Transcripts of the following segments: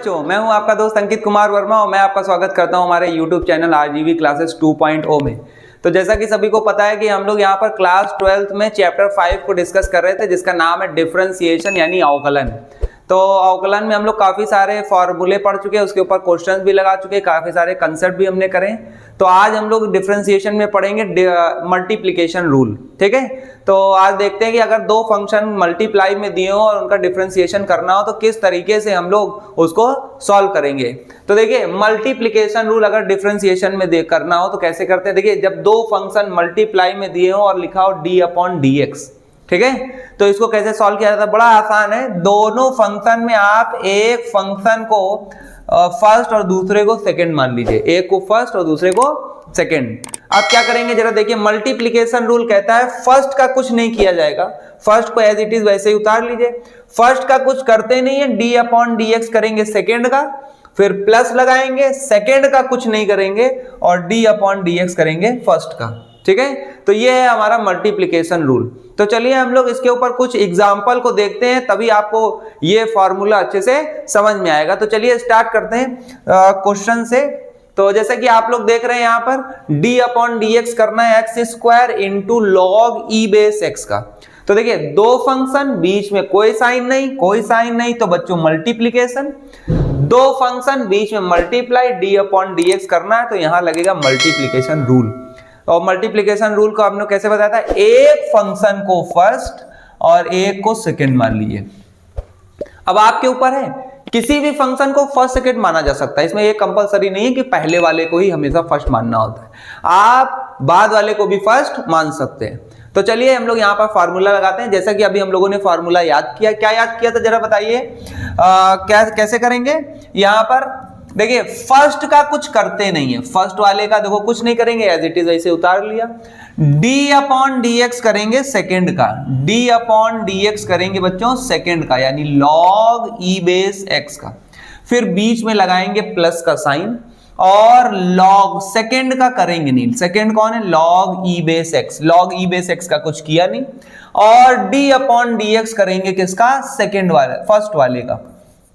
बच्चों, मैं हूं आपका दोस्त अंकित कुमार वर्मा और मैं आपका स्वागत करता हूं हमारे YouTube चैनल RGV क्लासेस 2.0 में। तो जैसा कि सभी को पता है कि हम लोग यहां पर क्लास 12th में चैप्टर 5 को डिस्कस कर रहे थे, जिसका नाम है डिफरेंशिएशन यानी अवकलन। तो अवकलन में हम लोग काफी सारे फॉर्मूले पढ़ चुके हैं, उसके ऊपर क्वेश्चंस भी लगा चुके हैं, काफी सारे कंसेप्ट भी हमने करे। तो आज हम लोग डिफरेंशिएशन में पढ़ेंगे मल्टीप्लिकेशन रूल। ठीक है, तो आज देखते हैं कि अगर दो फंक्शन मल्टीप्लाई में दिए हो और उनका डिफरेंशिएशन करना हो तो किस तरीके से हम लोग उसको सॉल्व करेंगे। तो देखिए, मल्टीप्लिकेशन रूल अगर डिफरेंशिएशन में करना हो तो कैसे करते हैं। देखिए, जब दो फंक्शन मल्टीप्लाई में दिए हो और लिखा हो d/dx, ठीक है, तो इसको कैसे सॉल्व किया जाता है। बड़ा आसान है। दोनों फंक्शन में आप एक फंक्शन को फर्स्ट और दूसरे को सेकंड मान लीजिए, एक को फर्स्ट और दूसरे को सेकंड। आप क्या करेंगे जरा देखिए, मल्टीप्लिकेशन रूल कहता है फर्स्ट का कुछ नहीं किया जाएगा, फर्स्ट को एज इट इज वैसे ही उतार लीजिए। फर्स्ट का कुछ करते नहीं है, d/dx करेंगे सेकंड का, फिर प्लस लगाएंगे, सेकंड का कुछ नहीं करेंगे और d/dx करेंगे फर्स्ट का। ठीक है, तो ये है हमारा मल्टीप्लिकेशन रूल। तो चलिए हम लोग इसके ऊपर कुछ एग्जाम्पल को देखते हैं, तभी आपको ये फॉर्मूला अच्छे से समझ में आएगा। तो चलिए स्टार्ट करते हैं क्वेश्चन से। तो जैसे कि आप लोग देख रहे हैं यहाँ पर d/dx करना है x² इंटू log e/x का। तो देखिए, दो फंक्शन, बीच में कोई साइन नहीं, तो बच्चों मल्टीप्लिकेशन। दो फंक्शन, बीच में मल्टीप्लाई, d/dx करना है तो यहां लगेगा मल्टीप्लिकेशन रूल। और मल्टीप्लिकेशन रूल को आपने कैसे बताया था, एक फंक्शन को फर्स्ट और एक को सेकंड मान लीजिए। अब आपके ऊपर है, किसी भी फंक्शन को फर्स्ट सेकंड माना जा सकता है, इसमें ये कंपलसरी नहीं है कि पहले वाले को ही हमेशा फर्स्ट मानना होता है, आप बाद वाले को भी फर्स्ट मान सकते हैं। तो चलिए हम लोग यहाँ पर फार्मूला लगाते हैं। जैसा कि अभी हम लोगों ने फार्मूला याद किया, क्या याद किया था जरा बताइए, कैसे करेंगे। यहाँ पर देखिए, फर्स्ट का कुछ करते नहीं है, फर्स्ट वाले का देखो कुछ नहीं करेंगे, एज इट इज ऐसे उतार लिया। d/dx करेंगे सेकंड का, d/dx करेंगे बच्चों सेकंड का यानी log e/x का, फिर बीच में लगाएंगे प्लस का साइन और log सेकंड का करेंगे नहीं, सेकंड कौन है, log e/x, log e/x का कुछ किया नहीं, और d/dx करेंगे किसका, सेकंड वाले, फर्स्ट वाले का।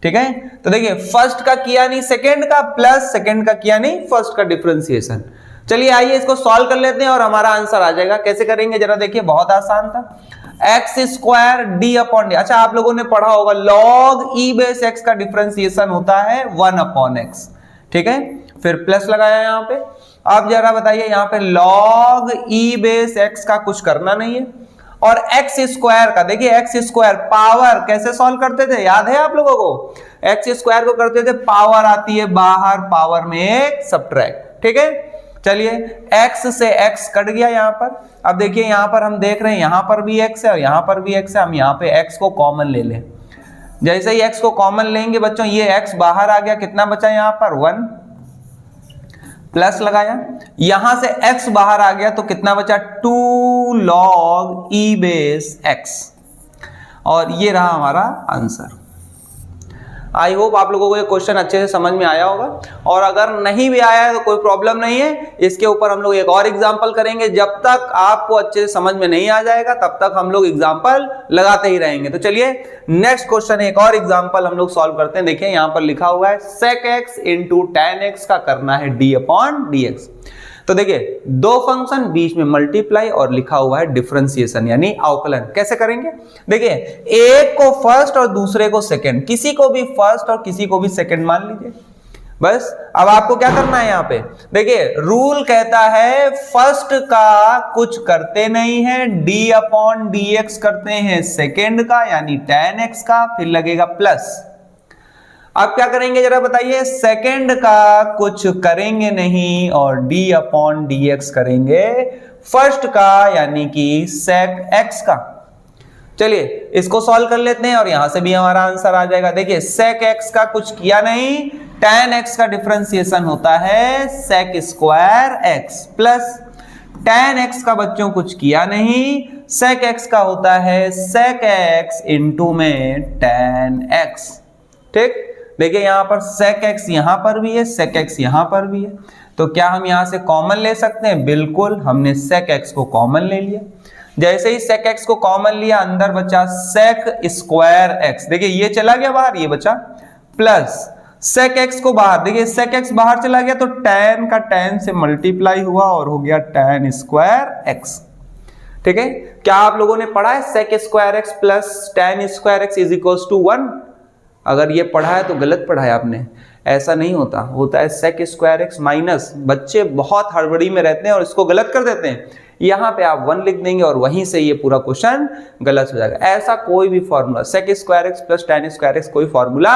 ठीक है, तो देखिए फर्स्ट का किया नहीं सेकंड का, प्लस सेकंड का किया नहीं फर्स्ट का, डिफरेंशिएशन। चलिए आइए इसको सॉल्व कर लेते हैं और हमारा आंसर आ जाएगा। कैसे करेंगे जरा देखिए, बहुत आसान था। x² d/d, अच्छा आप लोगों ने पढ़ा होगा log e/x का डिफरेंशिएशन होता है 1/x। ठीक है, फिर प्लस लगाया यहाँ पे। आप जरा बताइए, यहाँ पे log e/x का कुछ करना नहीं है, और x² का देखिए, x² पावर कैसे सॉल्व करते थे, याद है आप लोगों को, x² को करते थे पावर आती है बाहर, पावर में एक सब्ट्रैक्ट। ठीक है, चलिए x से x कट गया यहाँ पर। अब देखिए यहाँ पर हम देख रहे हैं, यहाँ पर भी x है और यहाँ पर भी x है, हम यहाँ पे x को कॉमन ले लें। जैसे ही x को कॉमन लेंगे बच्चों, ये x बाहर आ गया, कितना बचा यहाँ पर 1, प्लस लगाया, यहां से x बाहर आ गया तो कितना बचा 2 log e/x, और ये रहा हमारा आंसर। आई होप आप लोगों को ये क्वेश्चन अच्छे से समझ में आया होगा, और अगर नहीं भी आया है तो कोई प्रॉब्लम नहीं है, इसके ऊपर हम लोग एक और एग्जांपल करेंगे। जब तक आपको अच्छे से समझ में नहीं आ जाएगा तब तक हम लोग एग्जांपल लगाते ही रहेंगे। तो चलिए नेक्स्ट क्वेश्चन, एक और एग्जांपल हम लोग सॉल्व करते हैं। देखिए यहाँ पर लिखा हुआ है sec x into tan x का करना है d/dx। तो देखिए, दो फंक्शन, बीच में मल्टीप्लाई और लिखा हुआ है डिफरेंशिएशन यानी अवकलन। कैसे करेंगे देखिए, एक को फर्स्ट और दूसरे को सेकंड, किसी को भी फर्स्ट और किसी को भी सेकंड मान लीजिए बस। अब आपको क्या करना है, यहाँ पे देखिए रूल कहता है फर्स्ट का कुछ करते नहीं है, d/dx करते हैं सेकंड का यानी tan x का, फिर लगेगा प्लस। अब क्या करेंगे जरा बताइए, सेकंड का कुछ करेंगे नहीं और d/dx करेंगे फर्स्ट का यानी कि sec x का। चलिए इसको सॉल्व कर लेते हैं और यहां से भी हमारा आंसर आ जाएगा। देखिए sec x का कुछ किया नहीं, tan x का डिफरेंशिएशन होता है sec² x, plus tan x का बच्चों कुछ किया नहीं, sec x का होता है sec x इंटू में tan x। ठीक, देखिए यहाँ पर sec x यहाँ पर भी है, sec x यहाँ पर भी है, तो क्या हम यहाँ से कॉमन ले सकते हैं, बिल्कुल, हमने sec x को कॉमन ले लिया। जैसे ही sec x को कॉमन लिया, अंदर बचा sec² x, देखिए ये चला गया बाहर, ये बचा प्लस sec x को बाहर, देखिए sec x बाहर चला गया तो tan का tan से मल्टीप्लाई हुआ और हो गया tan स्क्वायर x। ठीक है, क्या आप लोगों ने पढ़ा है sec square x plus tan square x is equal to 1? अगर ये पढ़ा है तो गलत पढ़ा है आपने, ऐसा नहीं होता, होता है sec स्क्वायर x माइनस। बच्चे बहुत हड़बड़ी में रहते हैं और इसको गलत कर देते हैं, यहाँ पे आप 1 लिख देंगे और वहीं से ये पूरा क्वेश्चन गलत हो जाएगा। ऐसा कोई भी formula sec square x plus tan square x कोई फॉर्मूला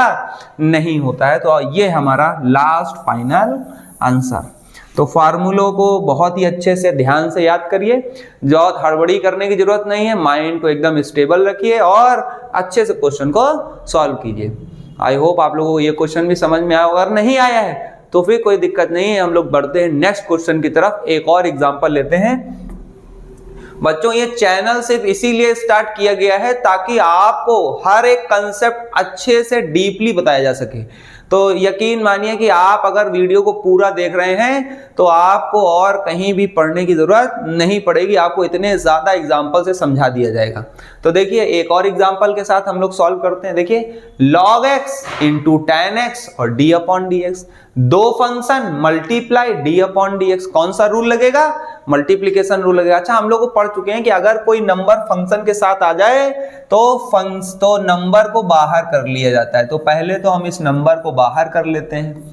नहीं होता है। तो ये हमारा लास्ट फाइनल आंसर। तो फार्मूलों को बहुत ही अच्छे से ध्यान से याद करिए, बहुत हड़बड़ी करने की जरूरत नहीं है, माइंड को एकदम स्टेबल रखिए और अच्छे से क्वेश्चन को सॉल्व कीजिए। आई होप आप लोगों को ये क्वेश्चन भी समझ में आया होगा, अगर नहीं आया है तो फिर कोई दिक्कत नहीं है, हम लोग बढ़ते हैं नेक्स्ट क्वेश्चन की तरफ। एक और एग्जांपल लेते हैं। बच्चों ये चैनल सिर्फ इसीलिए स्टार्ट किया गया है ताकि आपको हर एक कंसेप्ट अच्छे से डीपली बताया जा सके। तो यकीन मानिए कि आप अगर वीडियो को पूरा देख रहे हैं तो आपको और कहीं भी पढ़ने की जरूरत नहीं पड़ेगी, आपको इतने ज्यादा एग्जाम्पल से समझा दिया जाएगा। तो देखिए एक और एग्जाम्पल के साथ हम लोग सॉल्व करते हैं। देखिए log x into tan x और d अपॉन dx, दो function multiply d upon dx, कौन सा रूल लगेगा? मल्टीप्लीकेशन रूल लगेगा। अच्छा, हम लोग को पढ़ चुके हैं कि अगर कोई नंबर फंक्शन के साथ आ जाए तो नंबर को बाहर कर लिया जाता है। तो पहले तो हम इस नंबर को बाहर कर लेते हैं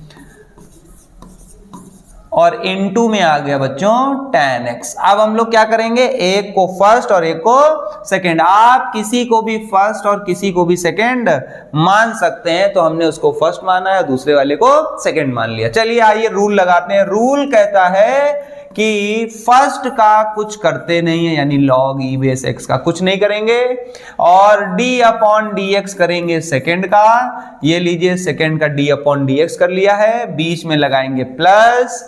और इनटू में आ गया बच्चों tan x। अब हम लोग क्या करेंगे, एक को फर्स्ट और एक को सेकंड। आप किसी को भी फर्स्ट और किसी को भी सेकंड मान सकते हैं, तो हमने उसको फर्स्ट माना है, दूसरे वाले को सेकंड मान लिया। चलिए आइए रूल लगाते हैं। रूल कहता है कि फर्स्ट का कुछ करते नहीं है, यानी log e बेस x का कुछ नहीं करेंगे, और d अपॉन dx करेंगे सेकंड का। ये लीजिए सेकंड का d अपॉन dx कर लिया है, बीच में लगाएंगे प्लस,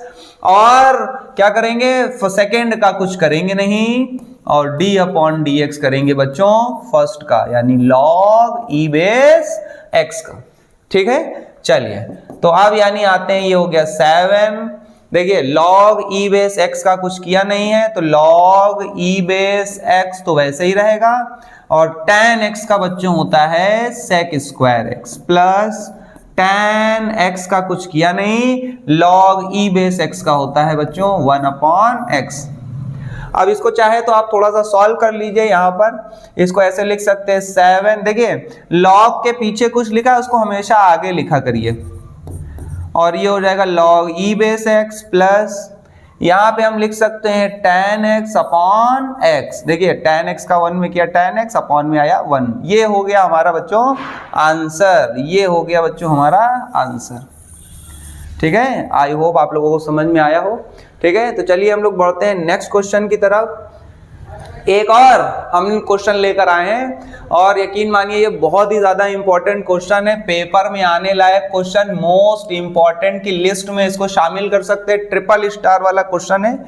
और क्या करेंगे, सेकंड का कुछ करेंगे नहीं और d अपॉन dx करेंगे बच्चों फर्स्ट का, यानी log e बेस x का। ठीक है, चलिए तो अब यानी आते हैं, ये हो गया 7। देखिए log e बेस x का कुछ किया नहीं है तो log e बेस x तो वैसे ही रहेगा, और tan x का बच्चों होता है sec square x plus tan x का कुछ किया नहीं, log e बेस x का होता है बच्चों 1 अपॉन x। अब इसको चाहे तो आप थोड़ा सा सॉल्व कर लीजिए। यहाँ पर इसको ऐसे लिख सकते हैं 7। देखिए log के पीछे कुछ लिखा है उसको हमेशा आगे लिखा करिए, और ये हो जाएगा log e base x plus, यहाँ पे हम लिख सकते हैं tan x अपॉन x। देखिए tan x का 1 में किया, tan x अपॉन में आया 1। ये हो गया हमारा बच्चों आंसर, ये हो गया बच्चों हमारा आंसर। ठीक है, आई होप आप लोगों को समझ में आया हो। ठीक है, तो चलिए हम लोग बढ़ते हैं नेक्स्ट क्वेश्चन की तरफ। एक और हम क्वेश्चन लेकर आए हैं, और यकीन मानिए ये बहुत ही ज्यादा इंपॉर्टेंट क्वेश्चन है, पेपर में आने लायक क्वेश्चन, मोस्ट इंपॉर्टेंट की लिस्ट में इसको शामिल कर सकते हैं, ट्रिपल स्टार वाला क्वेश्चन है।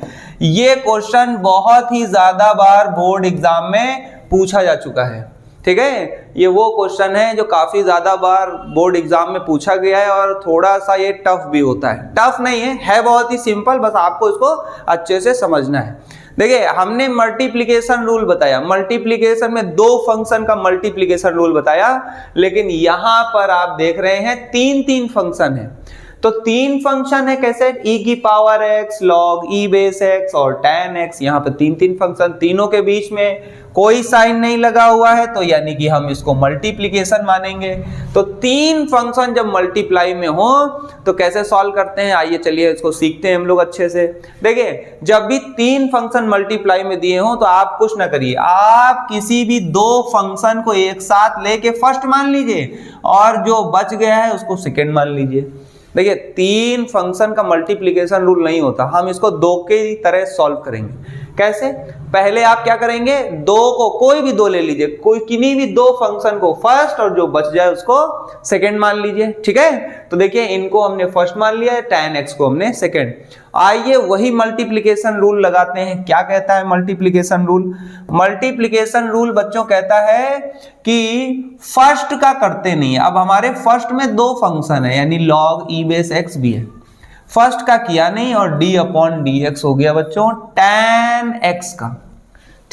ये क्वेश्चन बहुत ही ज्यादा बार बोर्ड एग्जाम में पूछा जा चुका है। ठीक है, ये वो क्वेश्चन है जो काफी ज्यादा बार बोर्ड एग्जाम में पूछा गया है, और थोड़ा सा ये टफ भी होता है। टफ नहीं है बहुत ही सिंपल, बस आपको इसको अच्छे से समझना है। देखिए हमने मल्टीप्लिकेशन रूल बताया, मल्टीप्लिकेशन में दो फंक्शन का मल्टीप्लिकेशन रूल बताया, लेकिन यहां पर आप देख रहे हैं तीन फंक्शन है। तो तीन फंक्शन है कैसे, e की power x, log e base x और tan x। यहाँ पे तीन फंक्शन, तीनों के बीच में कोई साइन नहीं लगा हुआ है, तो यानी कि हम इसको मल्टीप्लिकेशन मानेंगे। तो तीन फंक्शन जब मल्टीप्लाई में हो तो कैसे सॉल्व करते हैं, आइए चलिए इसको सीखते हैं हम लोग अच्छे से। देखिए जब भी तीन फंक्शन मल्टीप्लाई में दिए हो तो आप कुछ ना करिए, आप किसी भी दो फंक्शन को एक साथ लेके फर्स्ट मान लीजिए और जो बच गया है उसको सेकेंड मान लीजिए। देखिए तीन फंक्शन का मल्टीप्लिकेशन रूल नहीं होता, हम इसको दो के तरह सॉल्व करेंगे। कैसे, पहले आप क्या करेंगे, दो को कोई भी दो ले लीजिए, कोई किन्हीं भी दो फंक्शन को फर्स्ट और जो बच जाए उसको सेकंड मान लीजिए। ठीक है, तो देखिए इनको हमने फर्स्ट मान लिया है, tan x को हमने सेकंड। आइए वही मल्टीप्लिकेशन रूल लगाते हैं। क्या कहता है मल्टीप्लिकेशन रूल? मल्टीप्लिकेशन रूल बच्चों कहता है कि फर्स्ट का करते नहीं है। अब हमारे फर्स्ट में दो फंक्शन है, यानी log e बेस x भी है, फर्स्ट का किया नहीं, और d अपॉन dx हो गया बच्चों tan x का।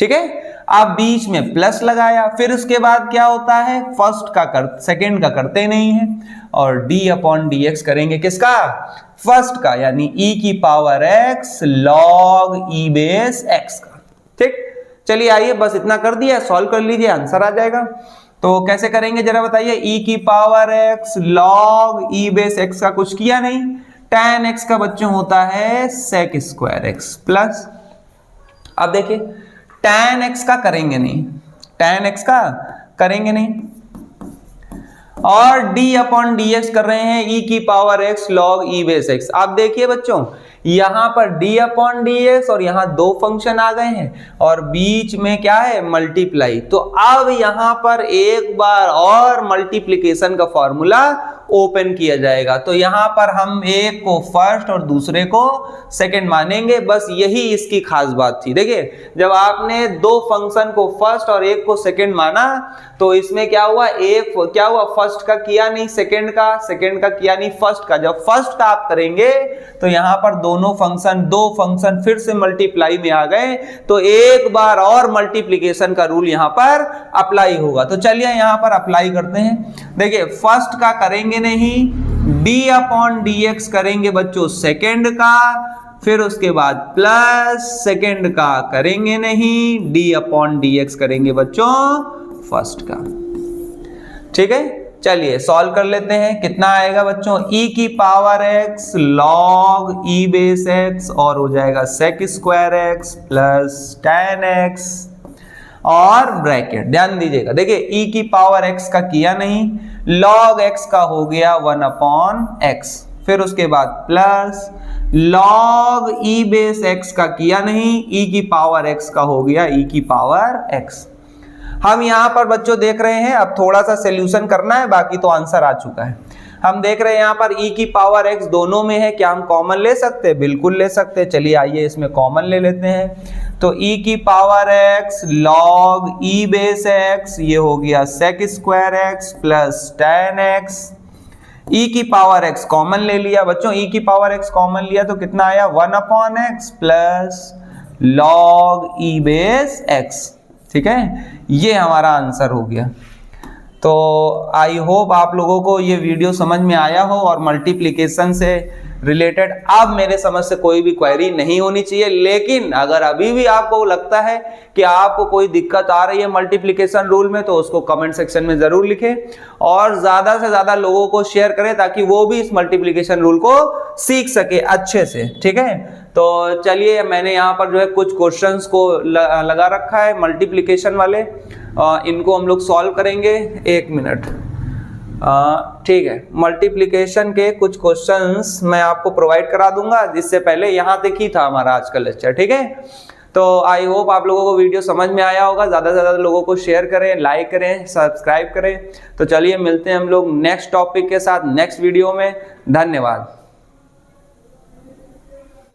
ठीक है। आप बीच में प्लस लगाया, फिर उसके बाद क्या होता है, फर्स्ट का सेकंड का करते नहीं है, और d अपॉन dx करेंगे किसका, फर्स्ट का, यानी e की power x log e base x का। ठीक, चलिए आइए बस इतना कर दिया, सॉल्व कर लीजिए, आंसर आ जाएगा। तो कैसे करेंगे जरा बताइए, e की power x log e base x का कुछ किया नहीं, tan x का बच्चों होता है sec स्क्वायर x प्लस, अब देखिए tan x का करेंगे नहीं, tan x का करेंगे नहीं, और d अपॉन dx कर रहे हैं e की power x log e base x। आप देखिए बच्चों यहां पर d अपॉन dx और यहां दो फंक्शन आ गए हैं और बीच में क्या है, मल्टीप्लाई। तो अब यहां पर एक बार और मल्टीप्लिकेशन का फॉर्मूला ओपन किया जाएगा। तो यहां पर हम एक को फर्स्ट और दूसरे को सेकंड मानेंगे, बस यही इसकी खास बात थी। देखिए जब आपने दो फंक्शन को फर्स्ट और एक को सेकंड माना तो इसमें क्या हुआ, एक क्या हुआ, फर्स्ट का किया नहीं सेकंड का किया नहीं फर्स्ट का। जब फर्स्ट का आप करेंगे तो यहां पर दो फंक्शन फिर से मल्टीप्लाई में आ गए, तो एक बार और मल्टीप्लिकेशन का रूल यहां पर अप्लाई होगा। तो चलिए यहां पर अप्लाई करते हैं। देखिए फर्स्ट का करेंगे नहीं, d अपॉन dx करेंगे बच्चों सेकंड का, फिर उसके बाद प्लस सेकंड का करेंगे नहीं, d अपॉन dx करेंगे बच्चों फर्स्ट का। ठीक है, चलिए सॉल्व कर लेते हैं। कितना आएगा बच्चों, e की power x log e base x और हो जाएगा sec square x plus tan x और ब्रैकेट, ध्यान दीजिएगा। देखिए e की पावर x का किया नहीं, log x का हो गया 1 अपॉन x, फिर उसके बाद plus log e base x का किया नहीं, e की पावर x का हो गया e की पावर x। हम यहां पर बच्चों देख रहे हैं, अब थोड़ा सा सॉल्यूशन करना है, बाकी तो आंसर आ चुका है। हम देख रहे हैं यहां पर e की पावर x दोनों में है, क्या हम कॉमन ले सकते हैं, बिल्कुल ले सकते हैं। चलिए आइए इसमें कॉमन ले लेते हैं। तो e की power x log e base x, ये हो गया sec square x plus tan x, e की पावर x कॉमन ले लिया बच्चों, e की पावर x कॉमन लिया तो कितना आया 1 upon x plus log e base x। ठीक है, ये हमारा आंसर हो गया। तो आई होप आप लोगों को ये वीडियो समझ में आया हो और मल्टीप्लिकेशन से रिलेटेड अब मेरे समझ से कोई भी क्वेरी नहीं होनी चाहिए। लेकिन अगर अभी भी आपको लगता है कि आपको कोई दिक्कत आ रही है मल्टीप्लिकेशन रूल में, तो उसको कमेंट सेक्शन में जरूर लिखें और ज्यादा से ज्यादा लोगों को शेयर करें ताकि वो भी इस मल्टीप्लिकेशन रूल को सीख सके अच्छे से। ठीक है, तो चलिए मैंने यहाँ पर जो है कुछ क्वेश्चंस को लगा रखा है मल्टीप्लिकेशन वाले, इनको हम लोग सॉल्व करेंगे। एक मिनट, ठीक है, मल्टीप्लिकेशन के कुछ क्वेश्चंस मैं आपको प्रोवाइड करा दूंगा, जिससे पहले यहाँ तक ही था हमारा आज का लेक्चर। ठीक है, तो आई होप आप लोगों को वीडियो समझ में आया होगा। ज़्यादा से ज़्यादा लोगों को शेयर करें, लाइक करें, सब्सक्राइब करें। तो चलिए मिलते हैं हम लोग नेक्स्ट टॉपिक के साथ नेक्स्ट वीडियो में। धन्यवाद।